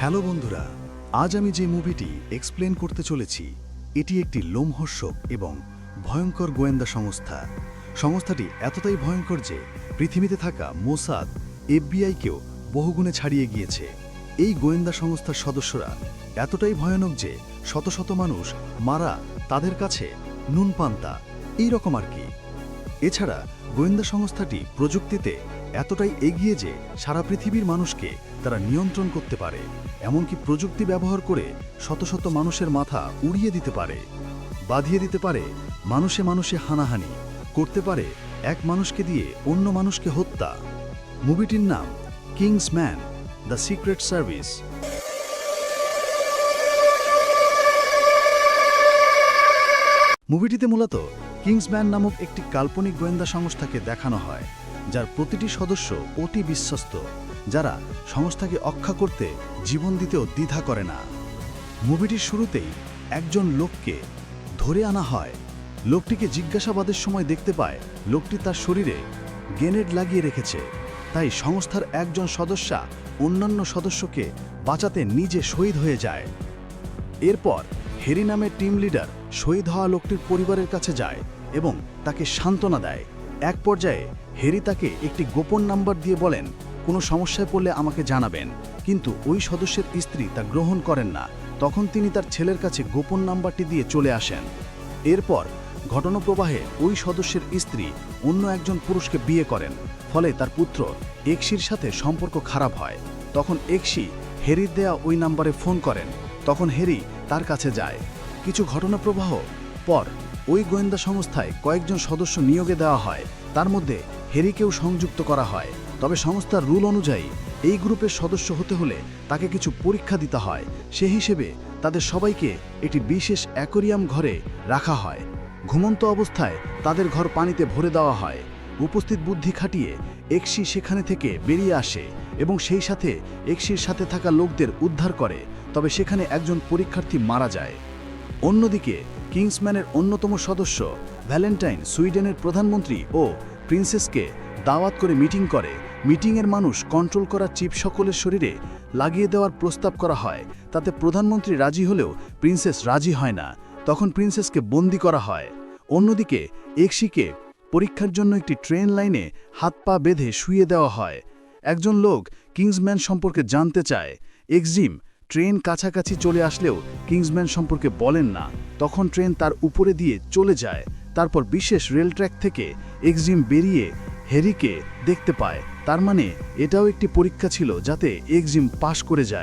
Hello বন্ধুরা, আজ আমি যে মুভিটি এক্সপ্লেন করতে চলেছি এটি একটি লোমহর্ষক এবং ভয়ঙ্কর গোয়েন্দা সংস্থা। সংস্থাটি এতটাই ভয়ঙ্কর যে পৃথিবীতে থাকা মোসাদ, এফবিআইকেও বহুগুণে ছাড়িয়ে গিয়েছে। এই গোয়েন্দা সংস্থার সদস্যরা এতটাই ভয়ানক যে শত শত মানুষ মারা তাদের কাছে নুন পান্তা, এই রকম আর কি। এছাড়া গোয়েন্দা সংস্থাটি প্রযুক্তিতে এতটাই এগিয়ে যে সারা পৃথিবীর মানুষকে তারা নিয়ন্ত্রণ করতে পারে, এমনকি প্রযুক্তি ব্যবহার করে শত শত মানুষের মাথা উড়িয়ে দিতে পারে, বাঁধিয়ে দিতে পারে, মানুষে মানুষে হানাহানি করতে পারে, এক মানুষকে দিয়ে অন্য মানুষকে হত্যা। মুভিটির নাম কিংসম্যান, দ্য সিক্রেট সার্ভিস। মুভিটিতে মূলত কিংসম্যান নামক একটি কাল্পনিক গোয়েন্দা সংস্থাকে দেখানো হয়, যার প্রতিটি সদস্য অতি বিশ্বস্ত, যারা সংস্থাকে রক্ষা করতে জীবন দিতেও দ্বিধা করে না। মুভিটির শুরুতেই একজন লোককে ধরে আনা হয়। লোকটিকে জিজ্ঞাসাবাদের সময় দেখতে পায় লোকটি তার শরীরে গ্রেনেড লাগিয়ে রেখেছে, তাই সংস্থার একজন সদস্যা অন্যান্য সদস্যকে বাঁচাতে নিজে শহীদ হয়ে যায়। এরপর হ্যারি নামের টিম লিডার শহীদ হওয়া লোকটির পরিবারের কাছে যায় এবং তাকে সান্ত্বনা দেয়। এক পর্যায়ে হ্যারি তাকে একটি গোপন নাম্বার দিয়ে বলেন, কোনো সমস্যায় পড়লে আমাকে জানাবেন, কিন্তু ওই সদস্যের স্ত্রী তা গ্রহণ করেন না। তখন তিনি তার ছেলের কাছে গোপন নাম্বারটি দিয়ে চলে আসেন। এরপর ঘটনাপ্রবাহে ওই সদস্যের স্ত্রী অন্য একজন পুরুষকে বিয়ে করেন, ফলে তার পুত্র এক্সির সাথে সম্পর্ক খারাপ হয়। তখন এক্সি হ্যারির দেয়া ওই নাম্বারে ফোন করেন, তখন হ্যারি তার কাছে যায়। কিছু ঘটনাপ্রবাহ পর ওই গোয়েন্দা সংস্থায় কয়েকজন সদস্য নিয়োগে দেওয়া হয়, তার মধ্যে হ্যারিকেও সংযুক্ত করা হয়। তবে সংস্থার রুল অনুযায়ী এই গ্রুপের সদস্য হতে হলে তাকে কিছু পরীক্ষা দিতে হয়। সে হিসেবে তাদের সবাইকে একটি বিশেষ অ্যাকোয়ারিয়াম ঘরে রাখা হয়। ঘুমন্ত অবস্থায় তাদের ঘর পানিতে ভরে দেওয়া হয়। উপস্থিত বুদ্ধি খাটিয়ে এক্সি সেখানে থেকে বেরিয়ে আসে এবং সেই সাথে এক্সির সাথে থাকা লোকদের উদ্ধার করে, তবে সেখানে একজন পরীক্ষার্থী মারা যায়। অন্যদিকে কিংসম্যানের অন্যতম সদস্য ভ্যালেন্টাইন সুইডেনের প্রধানমন্ত্রী ও প্রিন্সেসকে দাওয়াত করে মিটিং করে। মিটিংয়ের মানুষ কন্ট্রোল করা চিপ সকলের শরীরে লাগিয়ে দেওয়ার প্রস্তাব করা হয়। তাতে প্রধানমন্ত্রী রাজি হলেও প্রিন্সেস রাজি হয় না, তখন প্রিন্সেসকে বন্দি করা হয়। অন্যদিকে এক্সিকে পরীক্ষার জন্য একটি ট্রেন লাইনে হাত পা বেঁধে শুইয়ে দেওয়া হয়। একজন লোক কিংসম্যান সম্পর্কে জানতে চায়। এক্সিম ট্রেন কাছাকাছি চলে আসলেও কিংসম্যান সম্পর্কে বলেন না, তখন ট্রেন তার উপরে দিয়ে চলে যায়। তারপর বিশেষ রেল ট্র্যাক থেকে এক্সিম বেরিয়ে হ্যারিকে দেখতে পায়, তার মানে এটাও একটি পরীক্ষা ছিল যাতে এক্সিম পাশ করে যায়।